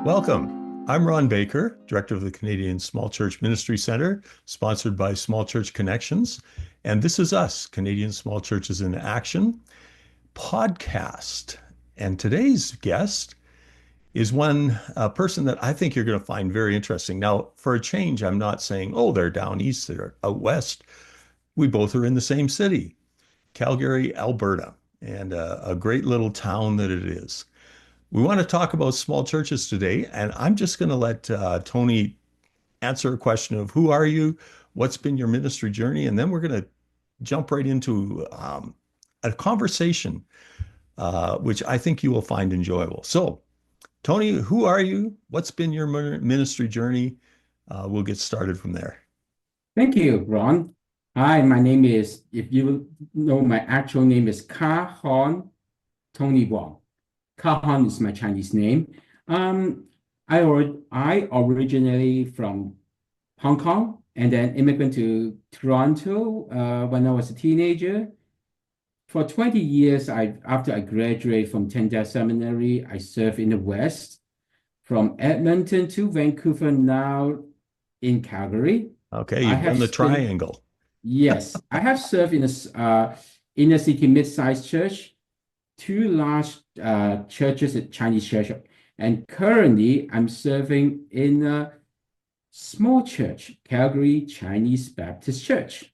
Welcome. I'm Ron Baker, Director of the Canadian Small Church Ministry Center, sponsored by Small Church Connections. And this is us, Canadian Small Churches in Action podcast. And today's guest is a person that I think you're going to find very interesting. Now, for a change, I'm not saying, oh, they're down east, they're out west. We both are in the same city, Calgary, Alberta, and a great little town that it is. We want to talk about small churches today, and I'm just going to let Tony answer a question of who are you, what's been your ministry journey, and then we're going to jump right into a conversation, which I think you will find enjoyable. So, Tony, who are you? What's been your ministry journey? We'll get started from there. Thank you, Ron. Hi, my name is, if you know, my actual name is Ka Hon Tony Wong. Ka Hon is my Chinese name. I originally from Hong Kong and then immigrated to Toronto when I was a teenager. For 20 years, after I graduated from Tyndale Seminary, I served in the West, from Edmonton to Vancouver, now in Calgary. Okay, you've done the triangle. Yes, I have served in a inner city mid-sized church, two large churches, a Chinese church, and currently I'm serving in a small church, Calgary Chinese Baptist Church.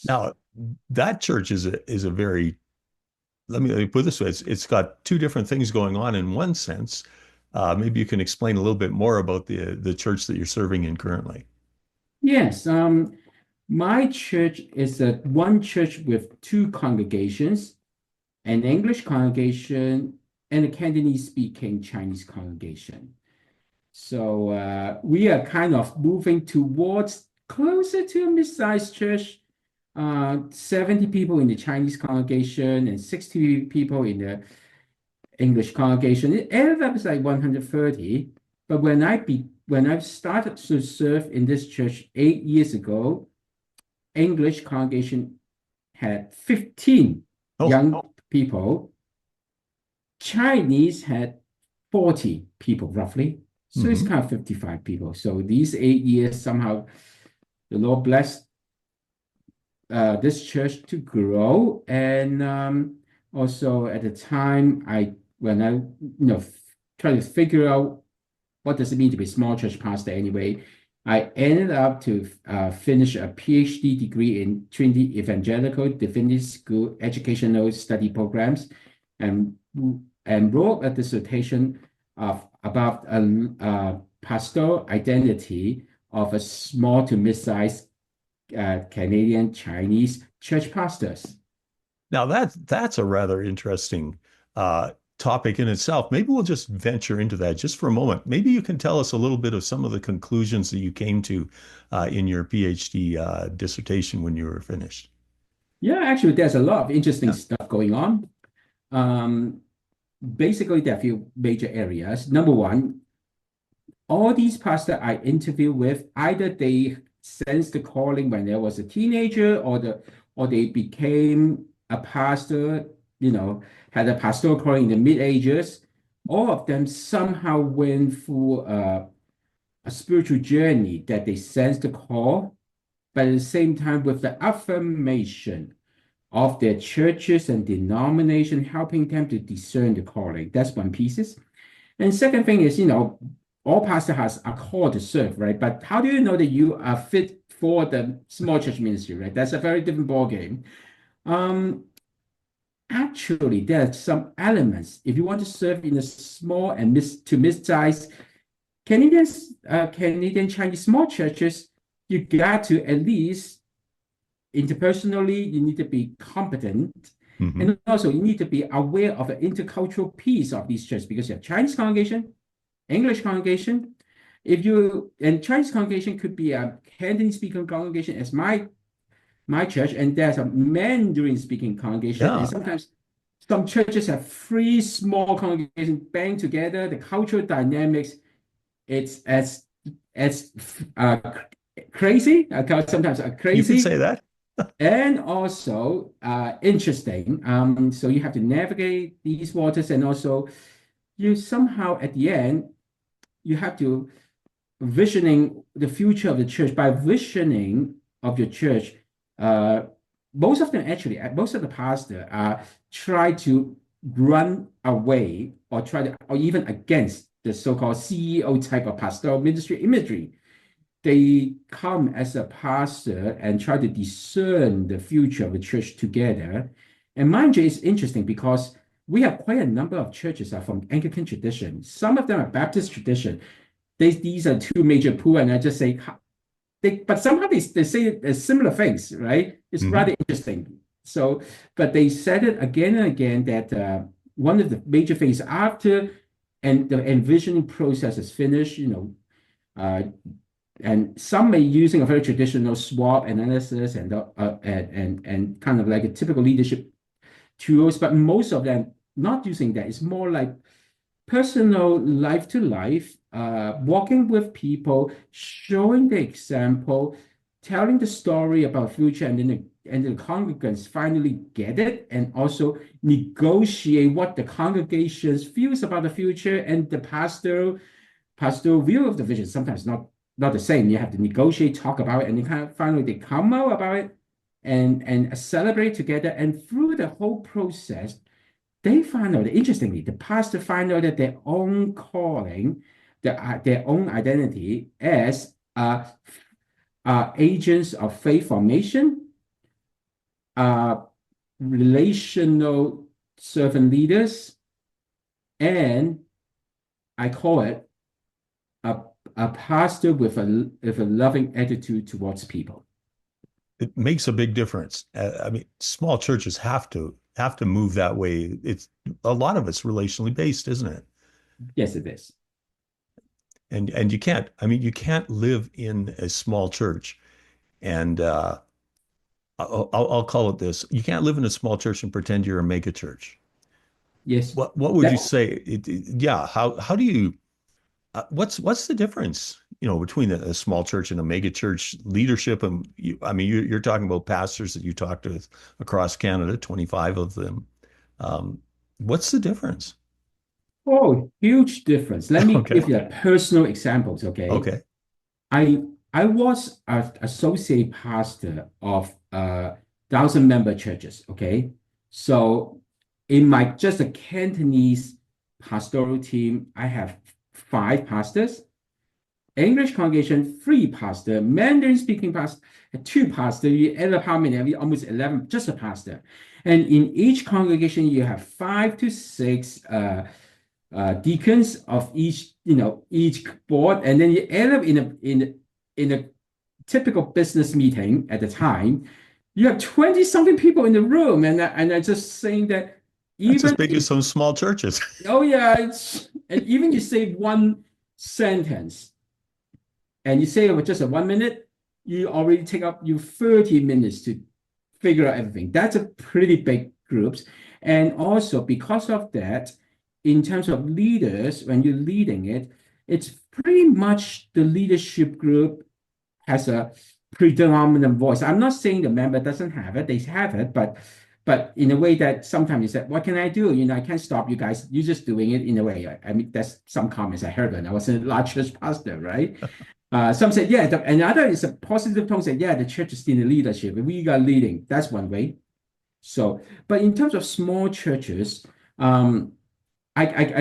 Now, that church is a very, let me put it this way, it's got two different things going on in one sense. Maybe you can explain a little bit more about the church that you're serving in currently. Yes, my church is one church with two congregations, an English congregation and a Cantonese-speaking Chinese congregation. So we are kind of moving towards closer to a mid-sized church, 70 people in the Chinese congregation and 60 people in the English congregation. It ended up as like 130. But when I started to serve in this church 8 years ago, English congregation had 15 young people. Chinese had 40 people roughly. So it's kind of 55 people. So these 8 years, somehow the Lord blessed this church to grow. And also at the time, when I try to figure out what does it mean to be a small church pastor anyway, I ended up to finish a PhD degree in Trinity Evangelical Divinity School educational study programs, and wrote a dissertation about a pastoral identity of a small to mid-sized Canadian Chinese church pastors. Now that's a rather interesting topic in itself. Maybe we'll just venture into that just for a moment. Maybe you can tell us a little bit of some of the conclusions that you came to in your PhD dissertation when you were finished. Yeah, actually, there's a lot of interesting stuff going on. Basically, there are a few major areas. Number one, all these pastors I interview with, either they sensed the calling when they was a teenager, or they became a pastor, had a pastoral calling in the mid-ages. All of them somehow went through a spiritual journey that they sensed the call, but at the same time with the affirmation of their churches and denomination helping them to discern the calling. That's one piece. And second thing is, all pastor has a call to serve, right? But how do you know that you are fit for the small church ministry, right? That's a very different ballgame. Actually, there are some elements. If you want to serve in a small and mid-size Canadian Chinese small churches, you got to at least interpersonally, you need to be competent. And also you need to be aware of the intercultural piece of these churches, because you have Chinese congregation, English congregation. And Chinese congregation could be a Cantonese-speaking congregation as my church, and there's a Mandarin-speaking congregation. And sometimes some churches have three small congregations banged together. The cultural dynamics, it's as crazy. Sometimes crazy. You can say that. And also interesting. So you have to navigate these waters, and also you somehow at the end you have to visioning the future of the church. By visioning of your church, uh, most of them actually, most of the pastors are try to run away or try to, or even against the so-called CEO type of pastoral ministry imagery. They come as a pastor and try to discern the future of the church together. And mind you, it's interesting because we have quite a number of churches are from Anglican tradition. Some of them are Baptist tradition. These are two major pools, and I just say, but somehow they say similar things, right? It's rather interesting. So, but they said it again and again that one of the major things after and the envisioning process is finished, and some may using a very traditional SWOT analysis and kind of like a typical leadership tools, but most of them not using that. It's more like personal life to life, walking with people, showing the example, telling the story about future, and then the congregants finally get it and also negotiate what the congregation feels about the future and the pastoral view of the vision. Sometimes not the same. You have to negotiate, talk about it, and then kind of finally they come out about it and celebrate together. And through the whole process, they find out, interestingly, the pastor find out that their own calling, their own identity as agents of faith formation, relational servant leaders, and I call it a pastor with a loving attitude towards people. It makes a big difference. I mean, small churches have to move that way. It's a lot of it's relationally based, isn't it? Yes, it is. And you can't. I mean, you can't live in a small church, and I'll call it this: you can't live in a small church and pretend you're a mega church. Yes. What would you say? Yeah. How do you? What's the difference, between a small church and a mega church leadership? And I mean, you're talking about pastors that you talked with across Canada, 25 of them. What's the difference? Oh, huge difference. Let me Okay. give you a personal examples, okay? Okay. I was an associate pastor of 1,000-member churches, okay? So in my just a Cantonese pastoral team, I have 5 pastors, English congregation, 3 pastors, Mandarin speaking pastor, 2 pastors. You add up how many? Almost 11, just a pastor. And in each congregation, you have 5 to 6 deacons of each board, and then you end up in a typical business meeting at the time. You have 20 something people in the room, and I just saying that That's as even big as some small churches. oh yeah, and even you say one sentence and you say it with just a 1 minute, you already take up you 30 minutes to figure out everything. That's a pretty big groups. And also because of that, in terms of leaders, when you're leading it, it's pretty much the leadership group has a predominant voice. I'm not saying the member doesn't have it, they have it, but in a way that sometimes you say, what can I do? I can't stop you guys. You're just doing it in a way. I mean, that's some comments I heard when I was a large church pastor, right? Some said, yeah, another is a positive tone said, yeah, the church is in the leadership. We are leading. That's one way. So, but in terms of small churches, I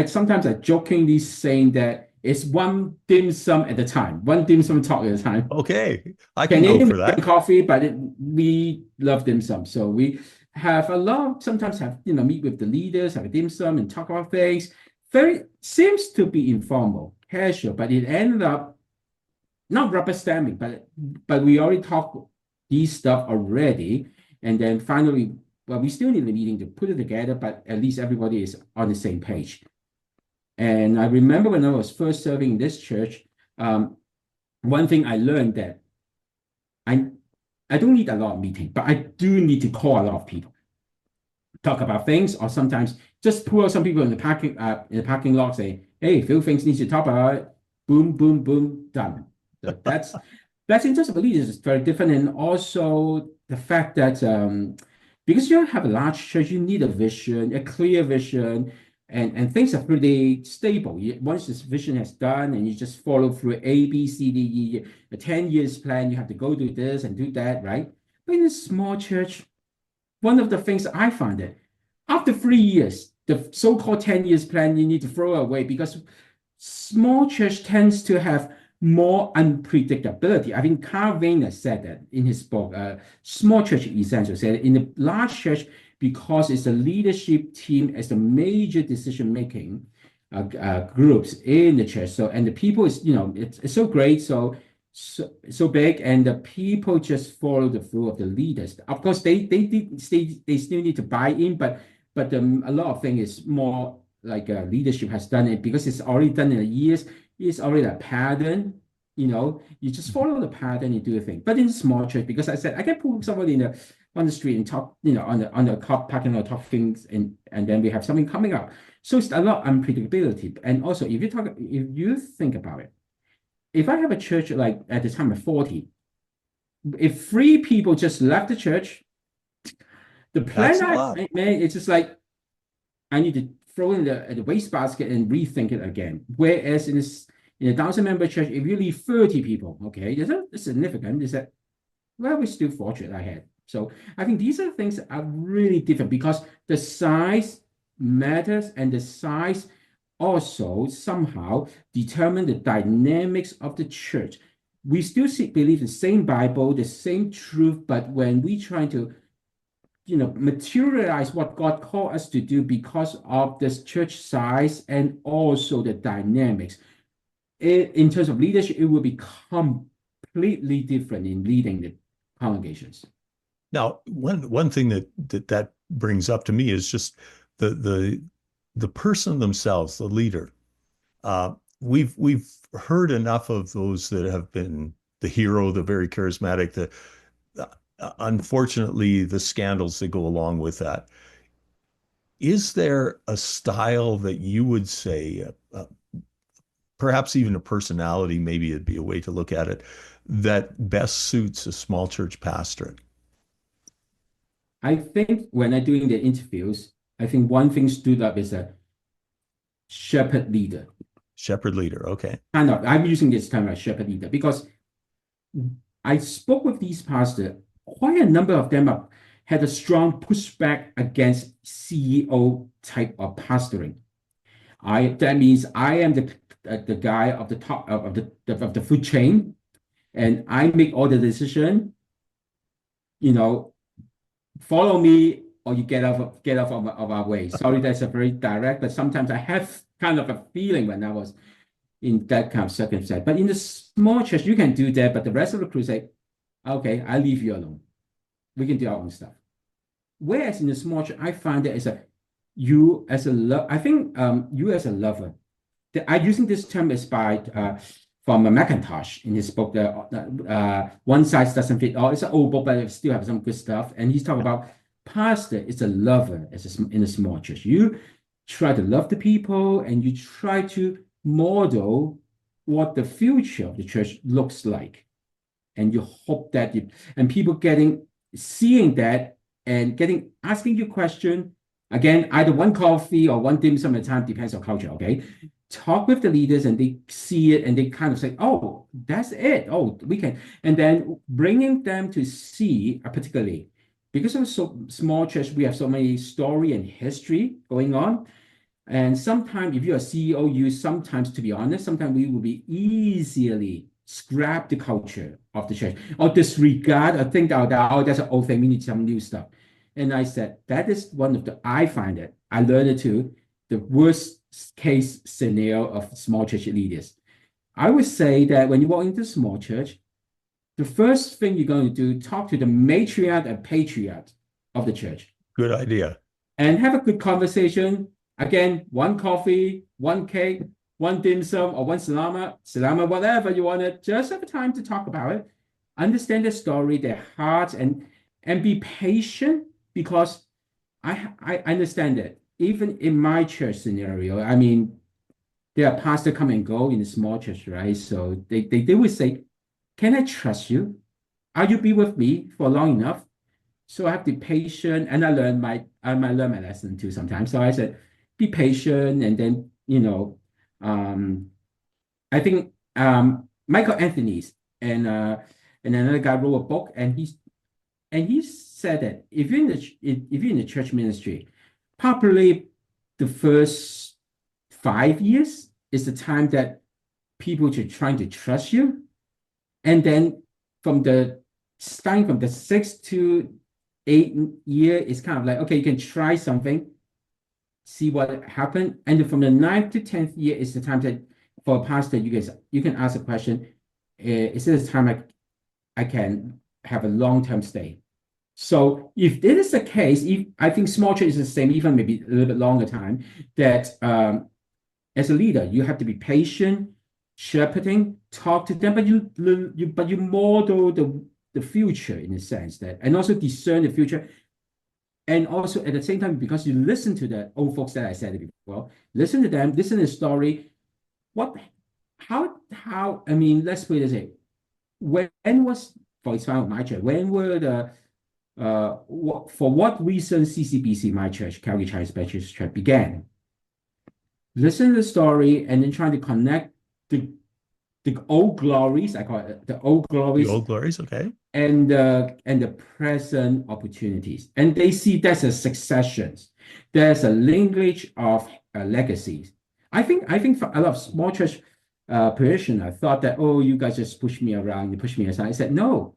sometimes I jokingly saying that it's one dim sum at a time, one dim sum talk at a time. Okay. I can go Canadian for drink that. coffee, but we love dim sum. So we have a lot, sometimes have, meet with the leaders, have a dim sum and talk about things. Very seems to be informal, casual, but it ended up not rubber stamping, but we already talked these stuff already. And then finally, well, we still need a meeting to put it together, but at least everybody is on the same page. And I remember when I was first serving in this church, one thing I learned that I I don't need a lot of meeting, but I do need to call a lot of people, talk about things, or sometimes just pull out some people in the parking lot, say, "Hey, few things need to talk about it." Boom, boom, boom, done. So that's in terms of leaders, it's very different, and also the fact that because you have a large church, you need a vision, a clear vision. and things are pretty stable. Once this vision has done, and you just follow through A, B, C, D, E, a 10 years plan, you have to go do this and do that, right? But in a small church, one of the things I found that after 3 years, the so-called 10 years plan, you need to throw away because small church tends to have more unpredictability. I think Carl Vayner said that in his book, Small Church Essentials, said in the large church, because it's a leadership team as the major decision-making groups in the church. So, and the people is, it's so great, so big, and the people just follow the flow of the leaders. Of course, they still need to buy in, but a lot of things is more like leadership has done it because it's already done in the years. It's already a pattern. You just follow the pattern and do the thing. But in small church, because I said I can pull somebody on the street and talk, on the parking lot, talk things, and then we have something coming up. So it's a lot of unpredictability. And also, if you think about it, if I have a church like at the time of 40, if 3 people just left the church, the plan I made, it's just like I need to throw in the wastebasket and rethink it again. Whereas in a 1,000-member church, if you leave 30 people, okay, it's significant. Is that, well, we're still fortunate ahead. So I think these are things that are really different because the size matters, and the size also somehow determine the dynamics of the church. We still believe the same Bible, the same truth, but when we try to materialize what God called us to do because of this church size and also the dynamics, in terms of leadership, it will be completely different in leading the congregations. Now, one thing that brings up to me is just the person themselves, the leader. We've heard enough of those that have been the hero, the very charismatic, unfortunately, the scandals that go along with that. Is there a style that you would say, perhaps even a personality, maybe it'd be a way to look at it, that best suits a small church pastorate? I think when I'm doing the interviews, I think one thing stood up is a shepherd leader. Shepherd leader, okay. I'm using this term like shepherd leader because I spoke with these pastors. Quite a number of them had a strong pushback against CEO type of pastoring. That means I am the guy of the top of the food chain, and I make all the decision. Follow me or you get off of our way. Sorry, that's a very direct, but sometimes I have kind of a feeling when I was in that kind of circumstance. But in the small church, you can do that, but the rest of the crew say, okay, I leave you alone. We can do our own stuff. Whereas in the small church, I find that you as a lover. I'm using this term is from McIntosh in his book, One Size Doesn't Fit All. It's an old book, but it still has some good stuff. And he's talking about pastor is a lover in a small church. You try to love the people and you try to model what the future of the church looks like. And you hope that people seeing that and asking you question, again, either one coffee or one dim sum at a time, depends on culture, okay? Talk with the leaders and they see it and they kind of say, oh, that's it. Oh, we can. And then bringing them to see, particularly because of so small church, we have so many story and history going on. And sometimes if you're a CEO, sometimes, to be honest, sometimes we will be easily scrap the culture of the church or disregard or think out that, oh, that's an old thing. We need some new stuff. And I said, that is I find it. I learned it too. The worst case scenario of small church leaders. I would say that when you walk into a small church, the first thing you're going to do, talk to the matriarch and patriarch of the church. Good idea. And have a good conversation. Again, one coffee, one cake, one dim sum, or one salama, whatever you want it. Just have time to talk about it. Understand their story, their hearts, and be patient because I understand that. Even in my church scenario, I mean, there are pastors come and go in a small church, right? So they would say, can I trust you? Are you be with me for long enough? So I have to be patient, and I might learn my lesson too sometimes. So I said, be patient, and then I think Michael Anthony's and another guy wrote a book, and he said that if you're in the church ministry, probably the first 5 years is the time that people are trying to trust you, and then from the starting from the 6 to 8 year, it's kind of like, okay, you can try something, see what happened, and then from the 9th to 10th year is the time that for a pastor you can ask a question, is this the time I can have a long-term stay? So if it is the case, if I think small church is the same, even maybe a little bit longer time, that as a leader, you have to be patient, shepherding, talk to them, but you model the future in a sense that, and also discern the future. And also at the same time, because you listen to the old folks that I said it before, listen to them, listen to the story. What, I mean, let's put it this way. When was, for example, my church, when were for what reason CCBC, my church, Calgary Chinese Baptist Church, began? Listen to the story and then trying to connect the old glories, I call it the old The glories, old glories, okay. and the present opportunities. And they see there's a succession, there's a lineage of legacies. I think for a lot of small church parishioners thought that, oh, you guys just push me around, you push me aside. I said, no,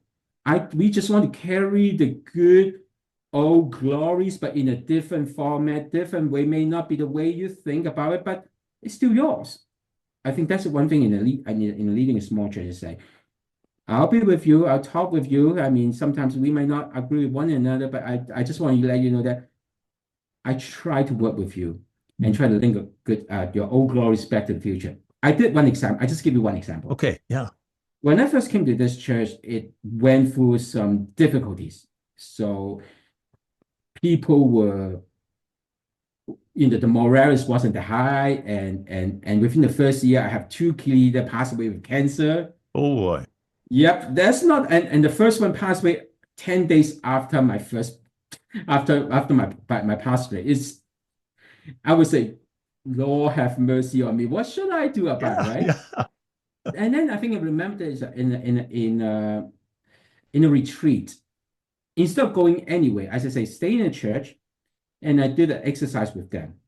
we just want to carry the good old glories, but in a different format, different way. May not be the way you think about it, but it's still yours. I think that's one thing in leading a small church is say, I'll be with you, I'll talk with you. I mean, sometimes we might not agree with one another, but I just want to let you know that I try to work with you and try to link a good your old glories back to the future. I did one example. I just give you one example. Okay, yeah. When I first came to this church, it went through some difficulties. So people were, the morale wasn't that high, and within the first year, I have two key leaders pass away with cancer. Oh boy. Yep, that's not, and the first one passed away 10 days after my first, after my passed away. I would say, Lord have mercy on me. What should I do about it, Yeah, right? yeah. And then I think I remember is in a retreat, instead of going anywhere, as I say, stay in a church, and I did an exercise with them.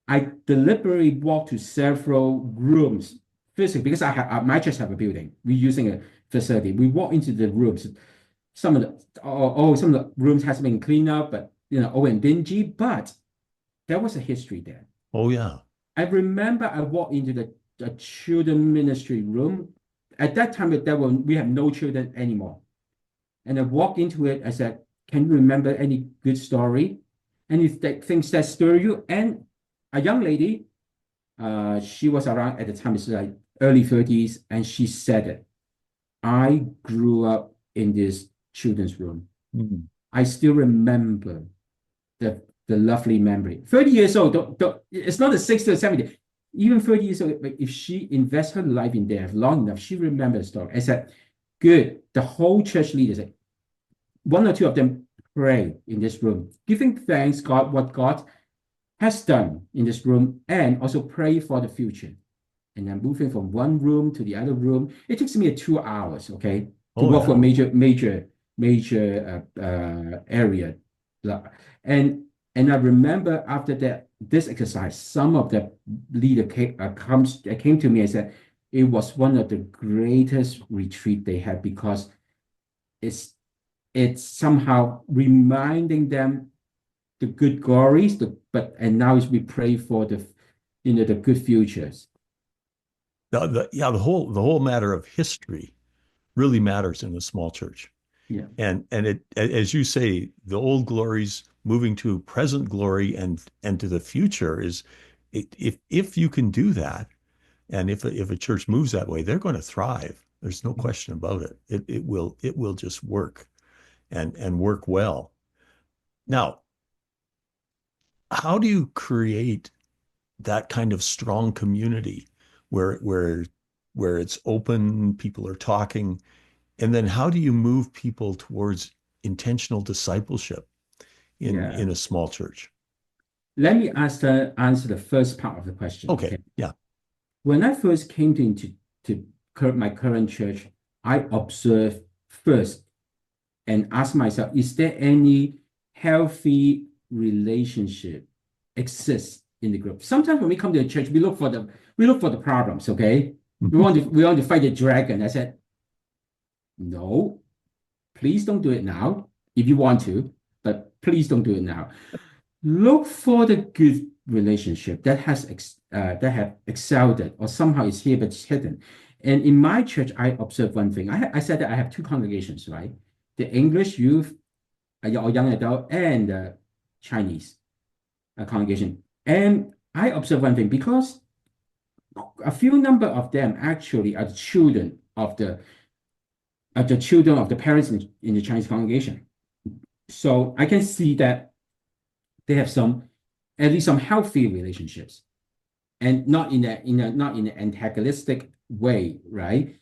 I deliberately walked to several rooms physically because my church have a building. We're using a facility. We walk into the rooms. Some of the rooms has been cleaned up, but old and dingy. But there was a history there. Oh yeah. I remember I walked into the children ministry room. At that time, we have no children anymore. And I walked into it. I said, "Can you remember any good story? Any things that stir you?" And a young lady, she was around at the time, it's like early 30s, and she said it. I grew up in this children's room. Mhm. I still remember the lovely memory. 30 years old, it's not a 60 or 70. Even 30 years old, but if she invests her life in there long enough, she remembers the story. I said, good. The whole church leaders, one or two of them pray in this room, giving thanks God what God has done in this room, and also pray for the future. And then moving from one room to the other room, it takes me 2 hours, okay, to Oh walk for a yeah. major area. And I remember after this exercise, some of the leader came to me and said it was one of the greatest retreat they had because it's it's somehow reminding them the good glories, and now we pray for the good futures. The whole matter of history really matters in a small church. Yeah, And it, as you say, the old glories moving to present glory and to the future is, if you can do that, and if a church moves that way, they're going to thrive. There's no question about it. It will just work and work well. Now, how do you create that kind of strong community where it's open, people are talking, and then how do you move people towards intentional discipleship in yeah. a small church? let me answer the first part of the question. Okay. Yeah. When I first came to my current church, I observed first and asked myself, is there any healthy relationship exists in the group? Sometimes when we come to a church, we look for the problems, okay? We want to fight the dragon. I said, no, please don't do it now if you want to, but please don't do it now. Look for the good relationship that have excelled it, or somehow is here but it's hidden. And in my church, I observed one thing. I said that I have two congregations, right? The English youth or young adult and the Chinese congregation. And I observed one thing because a few number of them actually are the children of the parents in the Chinese congregation. So I can see that they have at least some healthy relationships, and not in an antagonistic way, right?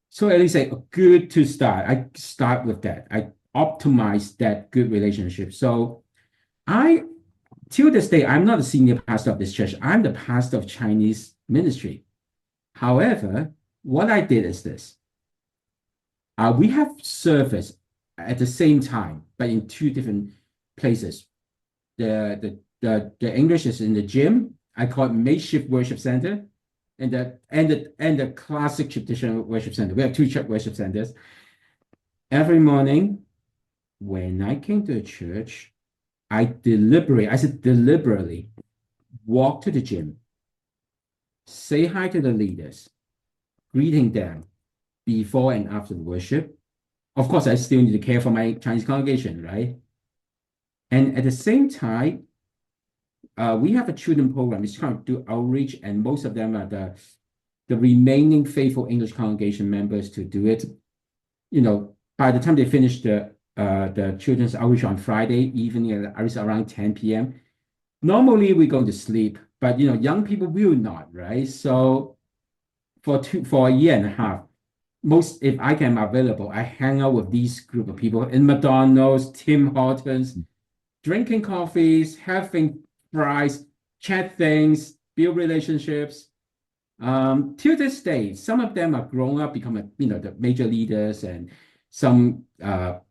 So at least a good to start. I start with that. I optimize that good relationship. So till this day, I'm not a senior pastor of this church. I'm the pastor of Chinese ministry. However, what I did is this. We have service at the same time, but in two different places. The English is in the gym. I call it makeshift worship center, and the classic traditional worship center. We have two worship centers. Every morning, when I came to the church, I said deliberately, walk to the gym, say hi to the leaders, greeting them before and after the worship. Of course, I still need to care for my Chinese congregation, right? And at the same time, we have a children program. It's trying to do outreach, and most of them are the remaining faithful English congregation members to do it. By the time they finish the children's outreach on Friday evening at around 10 p.m., normally we go to sleep, but young people will not, right? So for a year and a half, if I am available, I hang out with these group of people in McDonald's, Tim Hortons, drinking coffees, having fries, chat things, build relationships. Till this day, some of them are grown up, become the major leaders, and some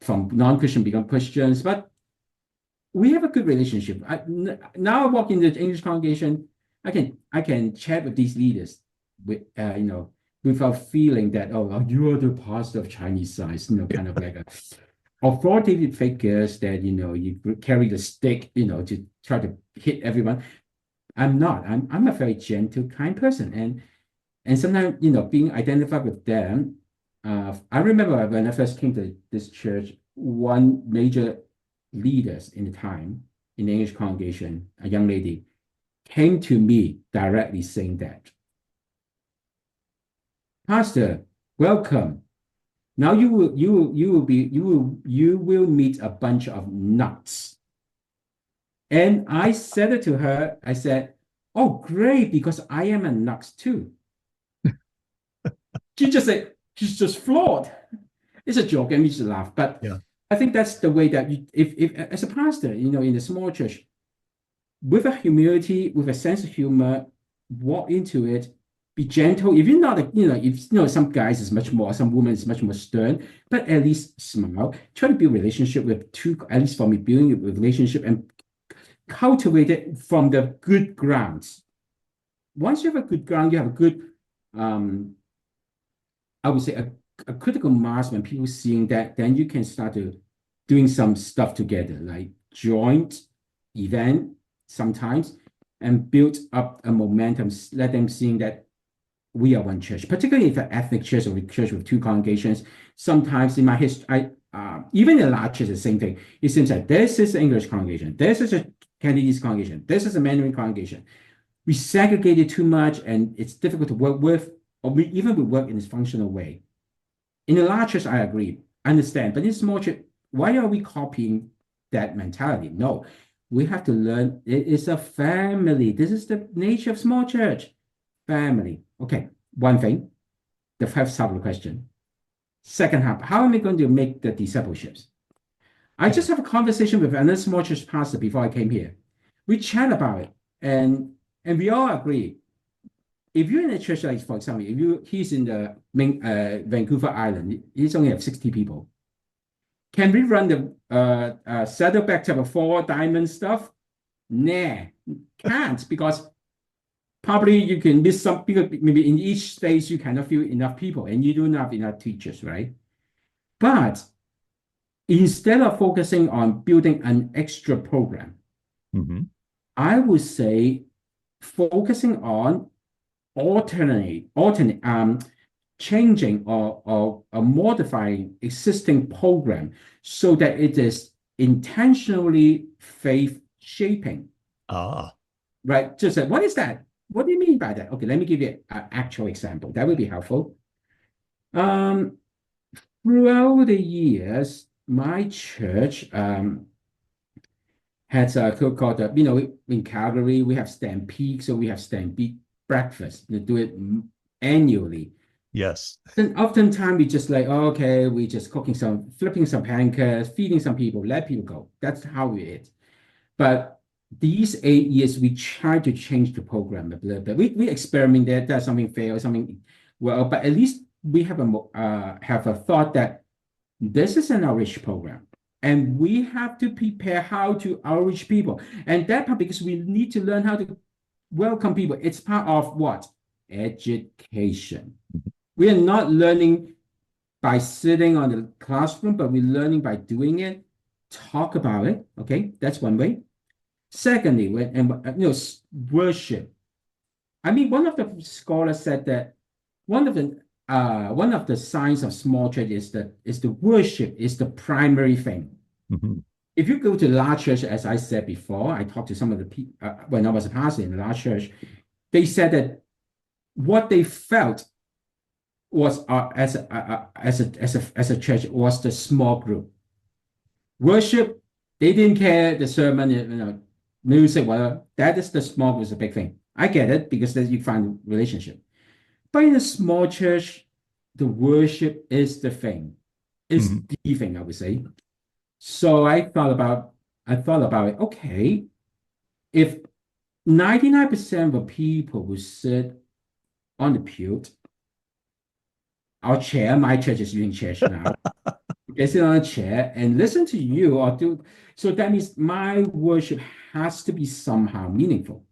from non-Christian become Christians. But we have a good relationship. Now I walk in the English congregation, I can chat with these leaders without feeling that, oh, you are the pastor of Chinese size, kind of like a authoritative figures that you carry the stick, to try to hit everyone. I'm not. I'm a very gentle, kind person, and sometimes being identified with them. I remember when I first came to this church, one major leaders in the time in the English congregation, a young lady, came to me directly saying that, Pastor, welcome. Now you will meet a bunch of nuts. And I said it to her. I said, oh, great, because I am a nut too. She just said, she's just flawed. It's a joke, and we just laugh. But Yeah. I think that's the way that if as a pastor, in a small church, with a humility, with a sense of humor, walk into it, be gentle. If you're not, if some guys is much more, some women is much more stern, but at least smile. Try to build relationship with at least for me, building a relationship and cultivate it from the good grounds. Once you have a good ground, you have a good, I would say a critical mass. When people seeing that, then you can start to doing some stuff together, like joint event sometimes, and build up a momentum, let them seeing that we are one church, particularly if an ethnic church or a church with two congregations. Sometimes in my history, even in large church, the same thing. It seems like this is an English congregation, this is a Cantonese congregation, this is a Mandarin congregation. We segregate it too much, and it's difficult to work with, or we work in this functional way. In the large church, I agree, understand, but in small church, why are we copying that mentality? No, we have to learn. It is a family. This is the nature of small church. Family. Okay, one thing, the first half of the question. Second half, how am I going to make the discipleships? I just have a conversation with another small church pastor before I came here. We chat about it, and we all agree. If you're in a church, like for example, he's in the Vancouver Island, he's only have 60 people. Can we run the Saddleback type of 4 diamond stuff? Nah, can't, because probably you can miss some people. Maybe in each stage you cannot fill enough people, and you don't have enough teachers, right? But instead of focusing on building an extra program, I would say focusing on changing or modifying existing program so that it is intentionally faith shaping. Right? Just what is that? What do you mean by that? Okay, let me give you an actual example. That would be helpful. Throughout the years, my church has a called in Calgary we have Stampede, so we have Stampede breakfast. We do it annually. Yes. Then oftentimes we just like, oh, okay, we just flipping some pancakes, feeding some people, let people go. That's how we eat. But these 8 years, we try to change the program a little bit. We experiment there. There's something fail, something well, but at least we have a thought that this is an outreach program, and we have to prepare how to outreach people. And that part, because we need to learn how to welcome people. It's part of what? Education. We are not learning by sitting on the classroom, but we're learning by doing it. Talk about it. Okay, that's one way. Secondly, worship. I mean, one of the scholars said that one of the signs of small church is the worship is the primary thing. If you go to large church, as I said before, I talked to some of the people when I was a pastor in a large church. They said that what they felt was as a church was the small group worship. They didn't care the sermon, music, whatever. That is the small group is a big thing. I get it, because then you find relationship. But in a small church, the worship is the thing, is the thing, I would say. So I thought about it. Okay, if 99% of people would sit on the pew, our chair, my church is using chairs now. They sit on a chair and listen to you or do. So that means my worship has to be somehow meaningful.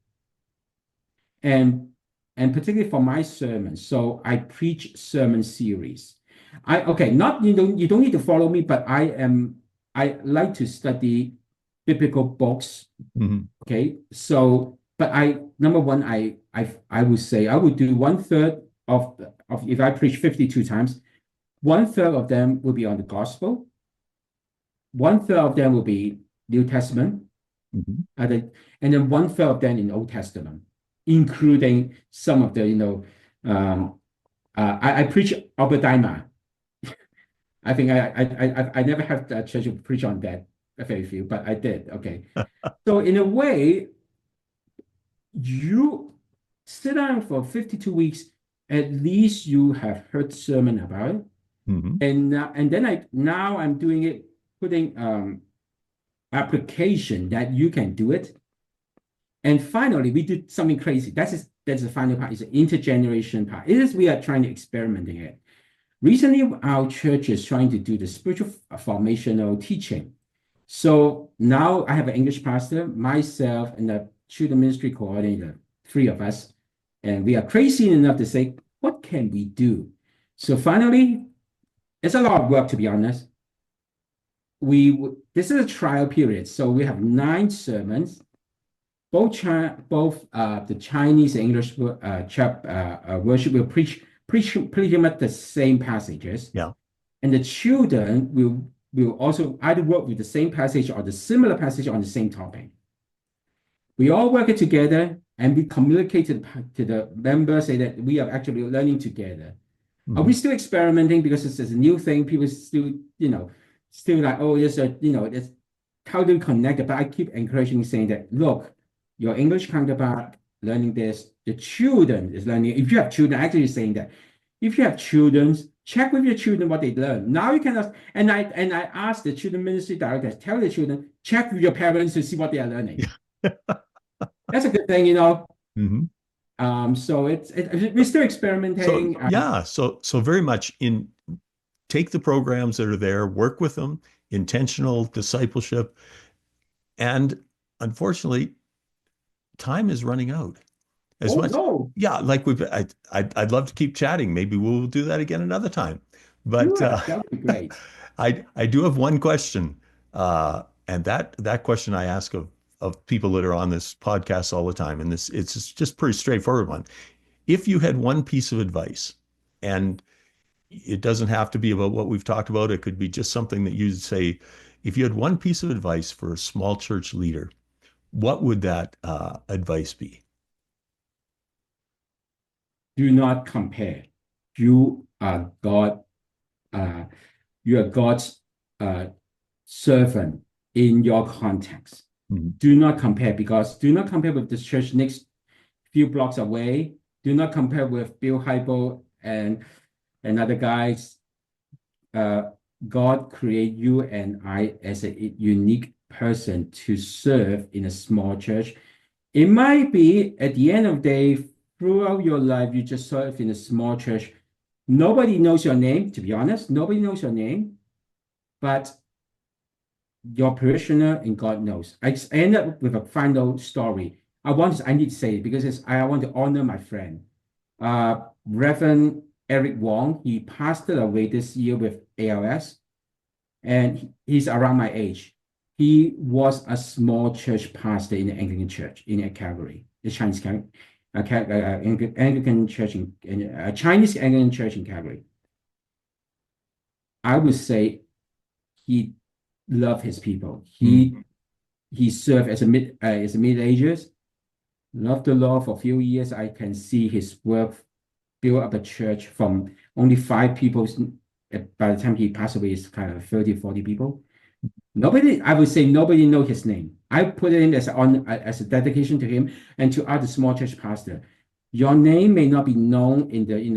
And particularly for my sermons. So I preach sermon series. Not you don't need to follow me, but I like to study biblical books. Okay. So but number one, I would say I would do 1/3 of if I preach 52 times, 1/3 of them will be on the gospel. 1/3 of them will be New Testament. And then 1/3 of them in Old Testament, including some of the, I preach Obadiah. I think I never have a church to preach on that, very few, but I did. Okay. So in a way, you sit down for 52 weeks, at least you have heard sermon about it. And then now I'm doing it, putting application that you can do it. And finally, we did something crazy. That's the final part, is the intergeneration part. We are trying to experimenting it. Recently, our church is trying to do the spiritual formational teaching. So now I have an English pastor, myself, and the children ministry coordinator, 3 of us. And we are crazy enough to say, what can we do? So finally, it's a lot of work, to be honest. This is a trial period. So we have 9 sermons. Both the Chinese and English worship will preach pretty much the same passages. Yeah. And the children will also either work with the same passage or the similar passage on the same topic. We all work it together, and we communicate to the members, say that we are actually learning together. Are we still experimenting, because this is a new thing? People still, still like, oh, it's how do we connect it? But I keep encouraging, saying that, look, your English counterpart learning this, the children is learning. If you have children, actually saying that, if you have children, check with your children what they learn. Now you can ask, and I ask the children ministry directors, tell the children, check with your parents to see what they are learning. That's a good thing, you know. Mhm. So we're still So experimenting. yeah, so very much in take the programs that are there, work with them, intentional discipleship, and unfortunately, time is running out. As Oh much, no, yeah, like I'd love to keep chatting. Maybe we'll do that again another time. But sure, that would be great. I do have one question, and that question I ask of people that are on this podcast all the time, and this it's just pretty straightforward one. If you had one piece of advice, and it doesn't have to be about what we've talked about, it could be just something that you'd say, if you had one piece of advice for a small church leader, what would that advice be? Do not compare. You are God. Uh, you are God's uh, servant in your context. Mhm. Do not compare because do not compare with the church next few blocks away. Do not compare with Bill Hybel and other guys. Uh, God create you and I as a unique person to serve in a small church. It might be at the end of the day, throughout your life, you just serve in a small church. Nobody knows your name, to be honest. Nobody knows your name, but your parishioner and God knows. I end up with a final story. I need to say it because I want to honor my friend. Reverend Eric Wong, he passed away this year with ALS, and he's around my age. He was a small church pastor in the Anglican church in Calgary, the Anglican church in Chinese Anglican church in Calgary. I would say he loved his people. Mm. He served as a middle ages, loved the Lord for a few years. I can see his work build up a church from only 5 people. By the time he passed away, it's kind of 30, 40 people. Nobody, I would say nobody know his name. I put it in as a dedication to him and to other small church pastor. Your name may not be known in in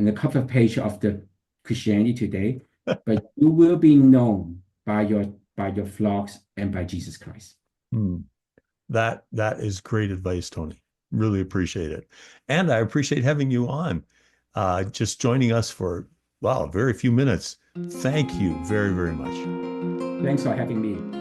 the cover page of the Christianity Today, but you will be known by your flocks and by Jesus Christ. Mm. That is great advice, Tony. Really appreciate it. And I appreciate having you on. Just joining us for, wow, very few minutes. Thank you very, very much. Thanks for having me.